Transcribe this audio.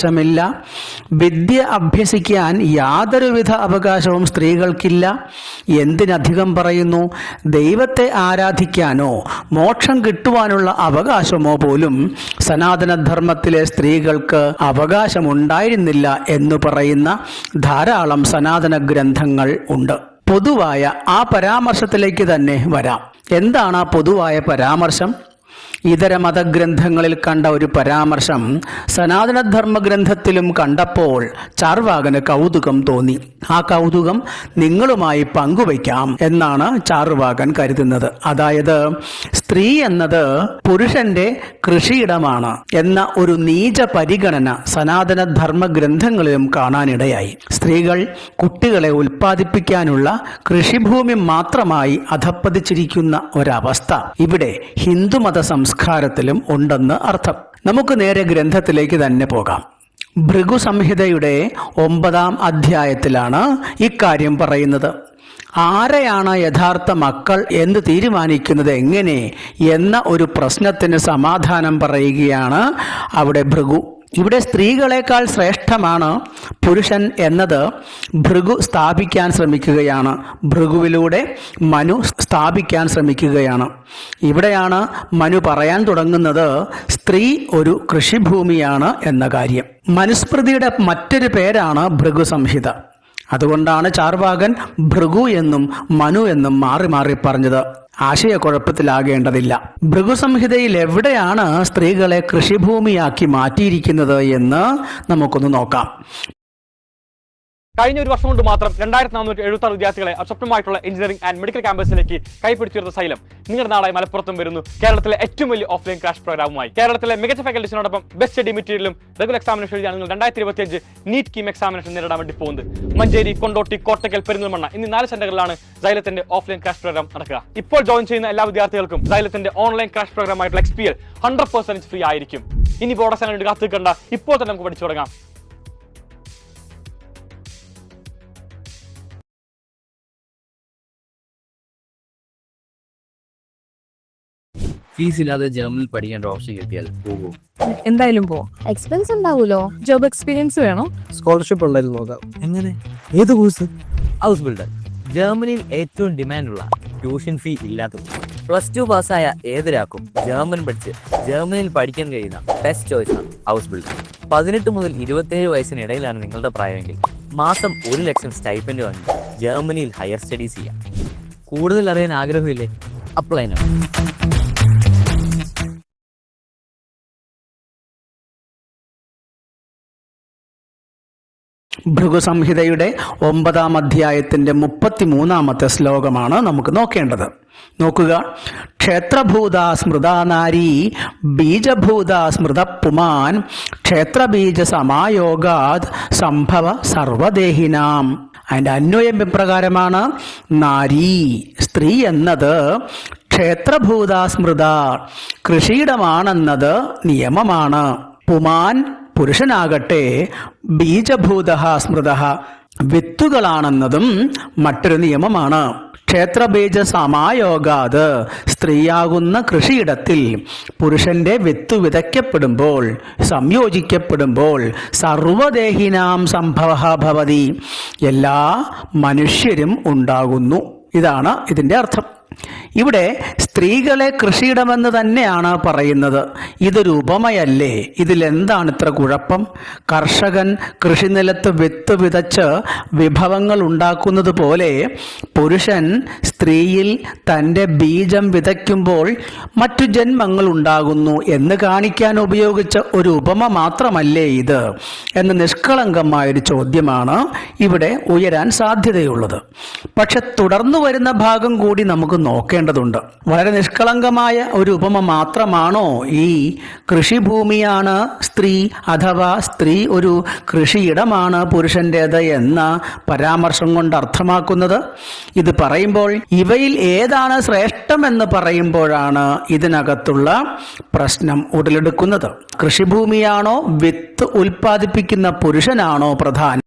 അവകാശമില്ല. വിദ്യ അഭ്യസിക്കാൻ യാതൊരുവിധ അവകാശവും സ്ത്രീകൾക്കില്ല. എന്തിനധികം പറയുന്നു, ദൈവത്തെ ആരാധിക്കാനോ മോക്ഷം കിട്ടുവാനുള്ള അവകാശമോ പോലും സനാതനധർമ്മത്തിലെ സ്ത്രീകൾക്ക് അവകാശമുണ്ടായിരുന്നില്ല എന്ന് പറയുന്ന ധാരാളം സനാതന ഗ്രന്ഥങ്ങൾ ഉണ്ട്. പൊതുവായ ആ പരാമർശത്തിലേക്ക് തന്നെ വരാം. എന്താണ് ആ പൊതുവായ പരാമർശം? ഇതര മതഗ്രന്ഥങ്ങളിൽ കണ്ട ഒരു പരാമർശം സനാതനധർമ്മ ഗ്രന്ഥത്തിലും കണ്ടപ്പോൾ ചാർവാകന് കൗതുകം തോന്നി. ആ കൗതുകം നിങ്ങളുമായി പങ്കുവയ്ക്കാം എന്നാണ് ചാർവാകൻ കരുതുന്നത്. അതായത് സ്ത്രീ എന്നത് പുരുഷന്റെ കൃഷിയിടമാണ് എന്ന ഒരു നീച പരിഗണന സനാതനധർമ്മ ഗ്രന്ഥങ്ങളിലും കാണാനിടയായി. സ്ത്രീകൾ കുട്ടികളെ ഉൽപ്പാദിപ്പിക്കാനുള്ള കൃഷിഭൂമി മാത്രമായി അധപ്പതിച്ചിരിക്കുന്ന ഒരവസ്ഥ ഇവിടെ ഹിന്ദുമത സംസ്കാരത്തിലും ഉണ്ടെന്ന് അർത്ഥം. നമുക്ക് നേരെ ഗ്രന്ഥത്തിലേക്ക് തന്നെ പോകാം. ഭൃഗു സംഹിതയുടെ 9-ാം അധ്യായത്തിലാണ് ഇക്കാര്യം പറയുന്നത്. ആരെയാണ് യഥാർത്ഥ മക്കൾ എന്ന് തീരുമാനിക്കുന്നത് എങ്ങനെ എന്ന ഒരു പ്രശ്നത്തിന് സമാധാനം പറയുകയാണ് അവിടെ ഭൃഗു. ഇവിടെ സ്ത്രീകളെക്കാൾ ശ്രേഷ്ഠമാണ് പുരുഷൻ എന്നത് ഭൃഗു സ്ഥാപിക്കാൻ ശ്രമിക്കുകയാണ്. ഭൃഗുവിലൂടെ മനു സ്ഥാപിക്കാൻ ശ്രമിക്കുകയാണ്. ഇവിടെയാണ് മനു പറയാൻ തുടങ്ങുന്നത് സ്ത്രീ ഒരു കൃഷിഭൂമിയാണ് എന്ന കാര്യം. മനുസ്മൃതിയുടെ മറ്റൊരു പേരാണ് ഭൃഗു സംഹിത. അതുകൊണ്ടാണ് ചാർവാകൻ ഭൃഗു എന്നും മനു എന്നും മാറി മാറി പറഞ്ഞത്. ആശയക്കുഴപ്പത്തിലാകേണ്ടതില്ല. ഭൃഗുസംഹിതയിൽ എവിടെയാണ് സ്ത്രീകളെ കൃഷിഭൂമിയാക്കി മാറ്റിയിരിക്കുന്നത് എന്ന് നമുക്കൊന്ന് നോക്കാം. കഴിഞ്ഞ ഒരു വർഷം കൊണ്ട് മാത്രം 2476 വിദ്യാർത്ഥികളെ സ്വപ്നമായിട്ടുള്ള എഞ്ചിനീയറിംഗ് ആൻഡ് മെഡിക്കൽ ക്യാമ്പസിലേക്ക് കൈപ്പിടിച്ചുയർന്ന സൈലം നിങ്ങളുടെ നാടായി മലപ്പുറത്തും വരുന്നു. കേരളത്തിലെ ഏറ്റവും വലിയ ഓഫ്ലൈൻ ക്രാഷ് പ്രോഗ്രാമുമായി കേരളത്തിലെ മികച്ച ഫാക്കൽറ്റീസിനോടൊപ്പം ബെസ്റ്റ് സ്റ്റഡി മെറ്റീരിയലും റെഗുലർ എക്സാമിനേഷൻ എഴുതിയാണ് നിങ്ങൾ 2025 നീറ്റ് കീം എക്സാമിനേഷൻ നേരിടാൻ വേണ്ടി പോകുന്നത്. മഞ്ചേരി, കൊണ്ടോട്ടി, കോട്ടക്കൽ, പെരിന്തൽമണ്ണ എന്നീ 4 സെന്ററുകളിലാണ് സൈലത്തിന്റെ ഓഫ്ലൈൻ ക്രാഷ് പ്രോഗ്രാം നടക്കുക. ഇപ്പോൾ ജോയിൻ ചെയ്യുന്ന എല്ലാ വിദ്യാർത്ഥികൾക്കും സൈലത്തിന്റെ ഓൺലൈൻ ക്രാഷ് പ്രോഗ്രാം ആയിട്ടുള്ള XPL 100% ഫ്രീ ആയിരിക്കും. ഇനി ബോർഡ് വേണ്ടി കാത്തിക്കണ്ട, ഇപ്പോൾ തന്നെ നമുക്ക് പഠിച്ചു തുടങ്ങാം. ഫീസ് ഇല്ലാതെ ജർമ്മനിൽ പഠിക്കാൻ ഒരു ഓപ്ഷൻ കിട്ടിയാൽ പോകും. എന്തായാലും പോവാം. എക്സ്പെൻസ് ഉണ്ടാവൂലോ? ജോബ് എക്സ്പീരിയൻസ് വേണോ? സ്കോളർഷിപ്പ് ഉള്ളായിരുന്നു നോക്കാം. എങ്ങനെ? ഏത് കോഴ്സ്? House builder. ജർമ്മനിയിൽ ഏറ്റവും ഡിമാൻഡുള്ള, ട്യൂഷൻ ഫീ ഇല്ലാത്ത. +2 പാസ്സായ ഏതൊരാൾക്കും ജർമ്മൻ പഠിച്ച് ജർമ്മനിയിൽ പഠിക്കാൻ കഴിയുന്ന ബെസ്റ്റ് ചോയ്സ് ആണ് ഹൗസ് ബിൽഡർ. 18 മുതൽ 27 വയസ്സിനിടയിലാണ് നിങ്ങളുടെ പ്രായമെങ്കിൽ മാസം 1 ലക്ഷം സ്റ്റൈപ്പൻഡ് വാങ്ങി ജർമ്മനിയിൽ ഹയർ സ്റ്റഡീസ് ചെയ്യാം. കൂടുതൽ അറിയാൻ ആഗ്രഹമില്ലേ? Apply now. ഭൃഗുസംഹിതയുടെ 9-ാം അധ്യായത്തിന്റെ 33-ാമത്തെ ശ്ലോകമാണ് നമുക്ക് നോക്കേണ്ടത്. നോക്കുക. ക്ഷേത്രഭൂതാ സ്മൃതാ നാരീ ബീജഭൂതാ സ്മൃത പുമാൻ ക്ഷേത്രബീജ സമായോഗാത് സംഭവ സർവദേഹിനാം. അതിൻ്റെ അന്വയം ഇപ്രകാരമാണ്: നാരീ സ്ത്രീ എന്നത് ക്ഷേത്രഭൂതാ സ്മൃത കൃഷിയിടമാണെന്നത് നിയമമാണ്. പുമാൻ പുരുഷനാകട്ടെ ബീജഭൂത സ്മൃത വിത്തുകളാണെന്നതും മറ്റൊരു നിയമമാണ്. ക്ഷേത്രബീജ സമായോഗാത് സ്ത്രീയാകുന്ന കൃഷിയിടത്തിൽ പുരുഷന്റെ വിത്ത് വിതയ്ക്കപ്പെടുമ്പോൾ, സംയോജിക്കപ്പെടുമ്പോൾ സർവദേഹിനാം സംഭവ ഭവതി, എല്ലാ മനുഷ്യരും ഉണ്ടാകുന്നു. ഇതാണ് ഇതിൻ്റെ അർത്ഥം. ഇവിടെ സ്ത്രീകളെ കൃഷിയിടമെന്ന് തന്നെയാണ് പറയുന്നത്. ഇതൊരു ഉപമയല്ലേ? ഇതിലെന്താണ് ഇത്ര കുഴപ്പം? കർഷകൻ കൃഷിനിലത്ത് വിത്ത് വിതച്ച് വിഭവങ്ങൾ ഉണ്ടാക്കുന്നത് പോലെ പുരുഷൻ സ്ത്രീയിൽ തൻ്റെ ബീജം വിതയ്ക്കുമ്പോൾ മറ്റു ജന്മങ്ങൾ ഉണ്ടാകുന്നു എന്ന് കാണിക്കാൻ ഉപയോഗിച്ച ഒരു ഉപമ മാത്രമല്ലേ ഇത് എന്ന നിഷ്കളങ്കമായൊരു ചോദ്യമാണ് ഇവിടെ ഉയരാൻ സാധ്യതയുള്ളത്. പക്ഷെ തുടർന്നു വരുന്ന ഭാഗം കൂടി നമുക്ക് നോക്കേണ്ടതുണ്ട്. വളരെ നിഷ്കളങ്കമായ ഒരു ഉപമ മാത്രമാണോ ഈ കൃഷിഭൂമിയാണ് സ്ത്രീ അഥവാ സ്ത്രീ ഒരു കൃഷിയിടമാണ് പുരുഷൻ്റേത് എന്ന പരാമർശം കൊണ്ട് അർത്ഥമാക്കുന്നത്? ഇത് പറയുമ്പോൾ ഇവയിൽ ഏതാണ് ശ്രേഷ്ഠമെന്ന് പറയുമ്പോഴാണ് ഇതിനകത്തുള്ള പ്രശ്നം ഉടലെടുക്കുന്നത്. കൃഷിഭൂമിയാണോ വിത്ത് ഉൽപ്പാദിപ്പിക്കുന്ന പുരുഷനാണോ പ്രധാനം?